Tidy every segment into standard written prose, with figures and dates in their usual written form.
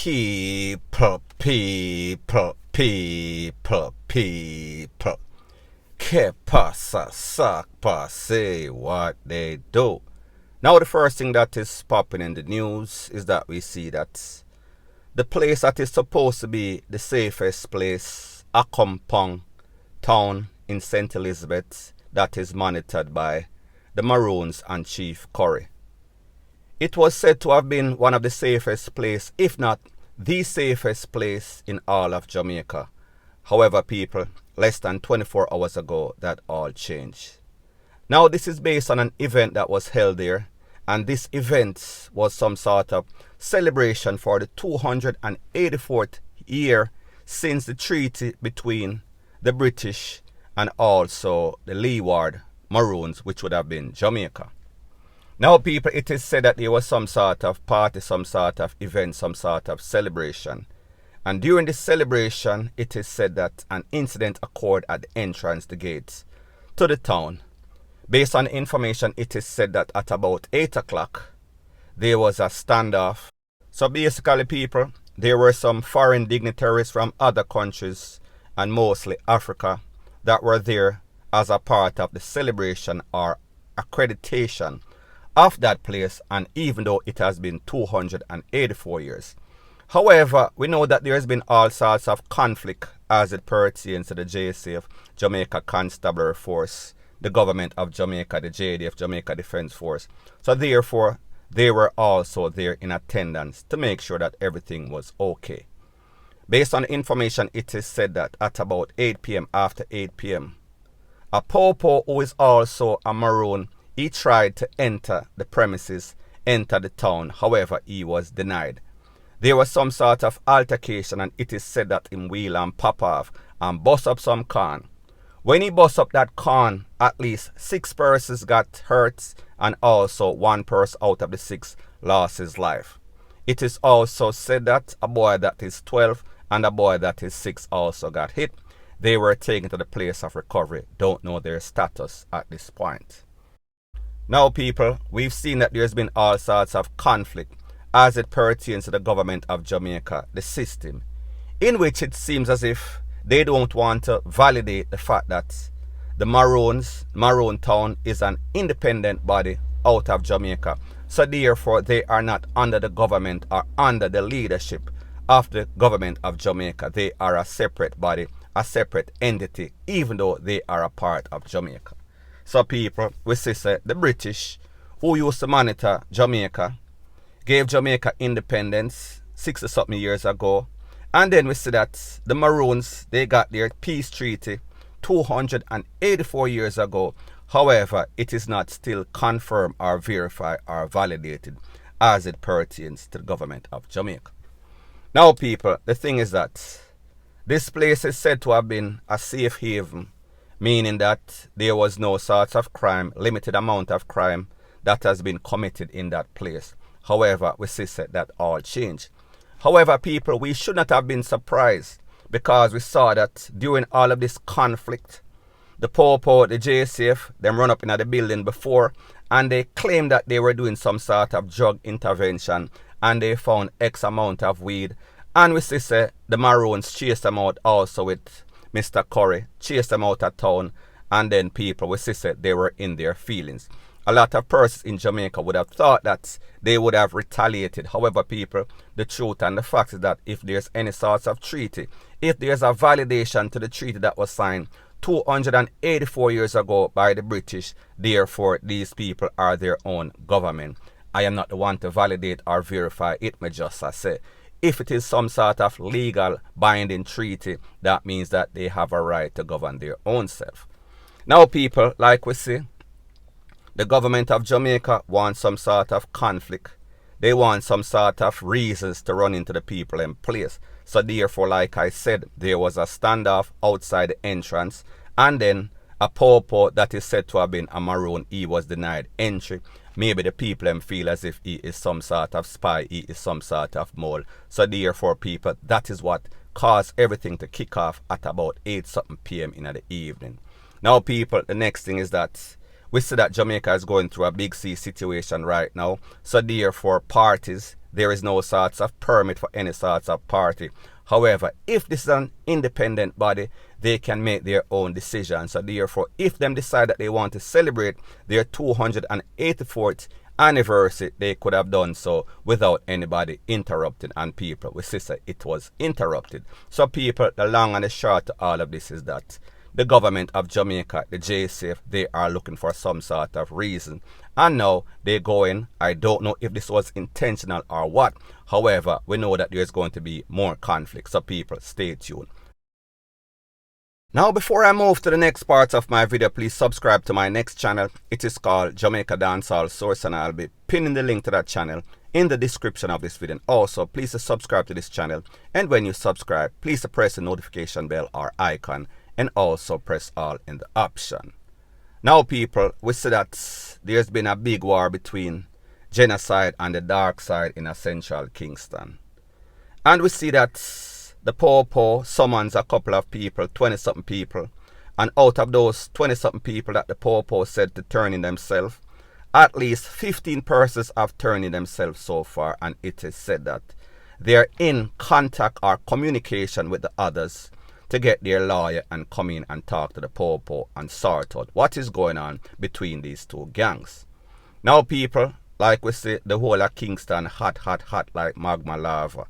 People. Que pasa, sakpa, say what they do. Now the first thing that is popping in the news is that we see that the place that is supposed to be the safest place, Accompong town in St. Elizabeth, that is monitored by the Maroons and Chief Curry. It was said to have been one of the safest places, if not the safest place in all of Jamaica. However, people, less than 24 hours ago, that all changed. Now, this is based on an event that was held there, and this event was some sort of celebration for the 284th year since the treaty between the British and also the Leeward Maroons, which would have been Jamaica. Now, people, it is said that there was some sort of party, some sort of event, some sort of celebration. And during this celebration, it is said that an incident occurred at the entrance, the gates to the town. Based on information, it is said that at about 8 o'clock, there was a standoff. So basically, people, there were some foreign dignitaries from other countries and mostly Africa that were there as a part of the celebration or accreditation of that place, and even though it has been 284 years. However, we know that there has been all sorts of conflict as it pertains to the JCF, Jamaica Constabulary Force, the government of Jamaica, the JDF, Jamaica Defense Force. So therefore, they were also there in attendance to make sure that everything was okay. Based on information, it is said that at about 8 p.m., after 8 p.m., a Popo, who is also a Maroon, he tried to enter the premises, enter the town. However, he was denied. There was some sort of altercation, and it is said that him wheel and pop off and bust up some corn. When he bust up that corn, at least 6 persons got hurt, and also 1 person out of the 6 lost his life. It is also said that a boy that is 12 and a boy that is 6 also got hit. They were taken to the place of recovery. Don't know their status at this point. Now, people, we've seen that there's been all sorts of conflict as it pertains to the government of Jamaica, the system, in which it seems as if they don't want to validate the fact that the Maroon town is an independent body out of Jamaica. So therefore, they are not under the government or under the leadership of the government of Jamaica. They are a separate body, a separate entity, even though they are a part of Jamaica. So people, we see the British, who used to monitor Jamaica, gave Jamaica independence 60-something years ago. And then we see that the Maroons, they got their peace treaty 284 years ago. However, it is not still confirmed or verified or validated as it pertains to the government of Jamaica. Now, people, the thing is that this place is said to have been a safe haven, meaning that there was no sorts of crime, limited amount of crime that has been committed in that place. However, we see that all changed. However, people, we should not have been surprised because we saw that during all of this conflict, the Popo, the JCF, them run up in the building before, and they claimed that they were doing some sort of drug intervention, and they found X amount of weed. And we see the Maroons chased them out also with Mr. Curry, chased them out of town, and then people, we see they were in their feelings. A lot of persons in Jamaica would have thought that they would have retaliated. However, people, the truth and the fact is that if there's any sorts of treaty, if there's a validation to the treaty that was signed 284 years ago by the British, therefore these people are their own government. I am not the one to validate or verify it, may just say. If it is some sort of legal binding treaty, that means that they have a right to govern their own self. Now, people, like we see, the government of Jamaica wants some sort of conflict. They want some sort of reasons to run into the people in place. So therefore, like I said, there was a standoff outside the entrance, and then a Popo that is said to have been a Maroon, he was denied entry. Maybe the people feel as if he is some sort of spy, he is some sort of mole. So therefore, people, that is what caused everything to kick off at about 8-something p.m. in the evening. Now, people, the next thing is that we see that Jamaica is going through a big C situation right now. So therefore, parties, There is no sorts of permit for any sorts of party. However, if this is an independent body, they can make their own decisions. So therefore, if them decide that they want to celebrate their 284th anniversary, they could have done so without anybody interrupting. And people, we say it was interrupted. So people, the long and the short to all of this is that the government of Jamaica, the JCF, they are looking for some sort of reason. And now they go in. I don't know if this was intentional or what. However, we know that there's going to be more conflict. So people, stay tuned. Now, before I move to the next parts of my video, please subscribe to my next channel. It is called Jamaica Dancehall Source, and I'll be pinning the link to that channel in the description of this video. And also, please subscribe to this channel. And when you subscribe, please press the notification bell or icon, and also press all in the option. Now, people, we see that there's been a big war between genocide and the dark side in central Kingston. And we see that the Popo summons a couple of people, 20-something people. And out of those 20-something people that the Popo said to turn in themselves, at least 15 persons have turned in themselves so far. And it is said that they are in contact or communication with the others to get their lawyer and come in and talk to the Popo and sort out what is going on between these two gangs. Now, people, like we say, the whole of Kingston hot, hot, hot like magma lava.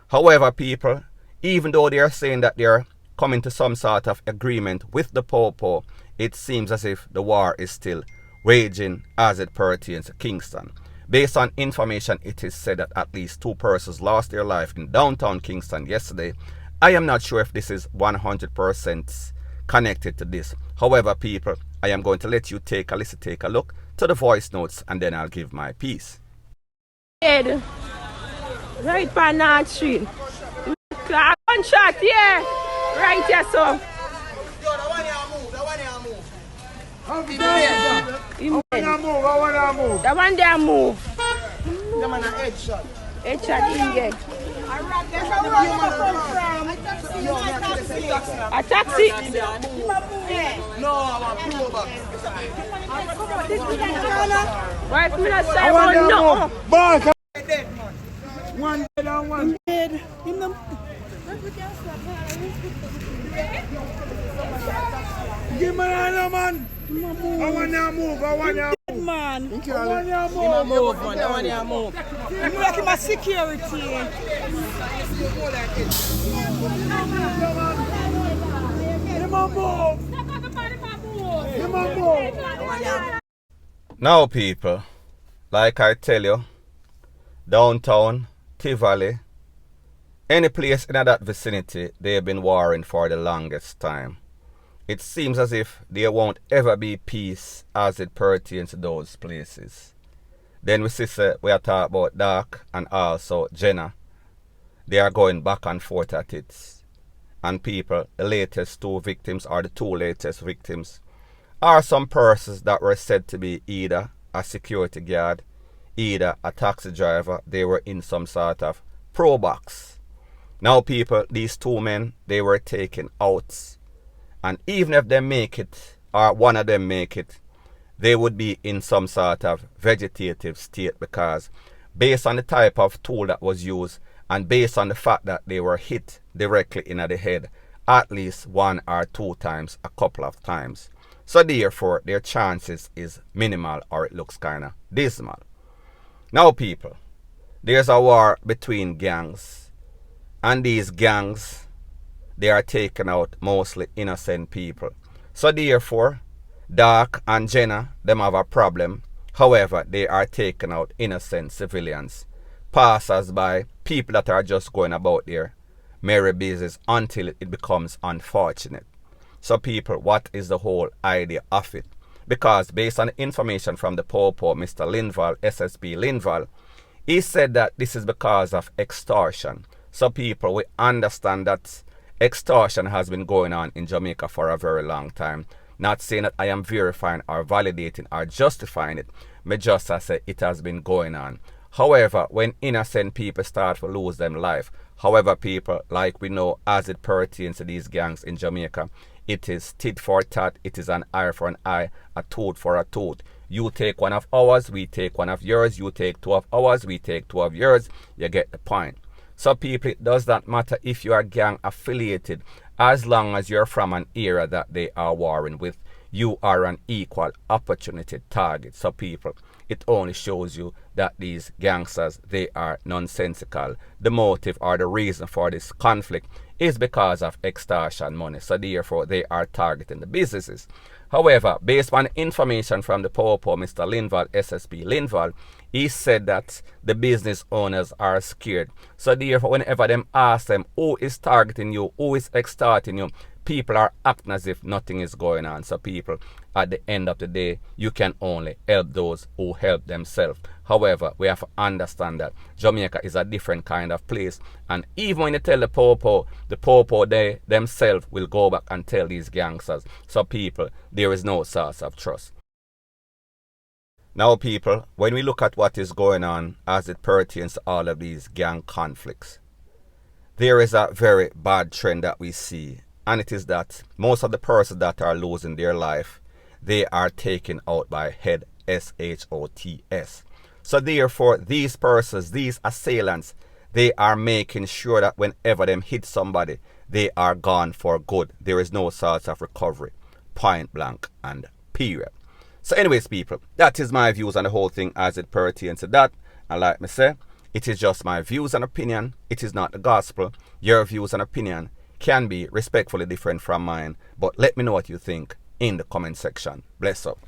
However, people, even though they are saying that they are coming to some sort of agreement with the Popo, it seems as if the war is still raging as it pertains to Kingston. Based on information, it is said that at least 2 persons lost their life in downtown Kingston yesterday. I am not sure if this is 100% connected to this. However, people, I am going to let you take a listen, take a look to the voice notes, and then I'll give my piece. Right by North Street. One shot, yeah. Right here, so. That one there move. The man a headshot. Headshot in there. A taxi? No, I'm a pullover. Why if we not say one no? Bark. One dead and one dead. Give me another man. I want to move. I want to move. Man. I want to move. I want to move. I'm making my security. Now, people, like I tell you, downtown, Tivoli, any place in that vicinity, they've been warring for the longest time. It seems as if there won't ever be peace as it pertains to those places. Then we see we are talking about Dark and also Genna. They are going back and forth at it. And people, the latest 2 victims, or the 2 latest victims, are some persons that were said to be either a security guard, either a taxi driver. They were in some sort of pro box. Now, people, these 2 men, they were taken out. And even if they make it, or one of them make it, they would be in some sort of vegetative state, because based on the type of tool that was used and based on the fact that they were hit directly in the head at least 1 or 2 times, a couple of times. So therefore, their chances is minimal, or it looks kind of dismal. Now, people, there's a war between gangs, and these gangs, they are taking out mostly innocent people. So therefore, Dark and Genna, them have a problem. However, they are taking out innocent civilians, passers-by, people that are just going about their merry business until it becomes unfortunate. So people, what is the whole idea of it? Because based on the information from the Popo, Mr. Linval, SSP Linval, he said that this is because of extortion. So people, we understand that extortion has been going on in Jamaica for a very long time. Not saying that I am verifying or validating or justifying it. Me just say it has been going on. However, when innocent people start to lose them life, however, people, like we know, as it pertains to these gangs in Jamaica, it is tit for tat, it is an eye for an eye, a tooth for a tooth. You take one of ours, we take one of yours, you take two of ours, we take two of yours. You get the point. So people, it does not matter if you are gang affiliated, as long as you're from an area that they are warring with, you are an equal opportunity target. So people, it only shows you that these gangsters, they are nonsensical. The motive or the reason for this conflict is because of extortion money. So therefore, they are targeting the businesses. However, based on information from the Popo, Mr. Linval, SSP Linval, he said that the business owners are scared. So therefore, whenever them ask them who is targeting you, who is extorting you, people are acting as if nothing is going on. So people, at the end of the day, you can only help those who help themselves. However, we have to understand that Jamaica is a different kind of place. And even when you tell the Popo, they themselves will go back and tell these gangsters. So people, there is no source of trust. Now people, when we look at what is going on as it pertains to all of these gang conflicts, there is a very bad trend that we see. And it is that most of the persons that are losing their life, they are taken out by head SHOTS. So therefore, these persons, these assailants, they are making sure that whenever them hit somebody, they are gone for good. There is no source of recovery. Point blank and period. So anyways, people, that is my views on the whole thing as it pertains to that. And like me say, it is just my views and opinion. It is not the gospel. Your views and opinion can be respectfully different from mine. But let me know what you think in the comment section. Bless up.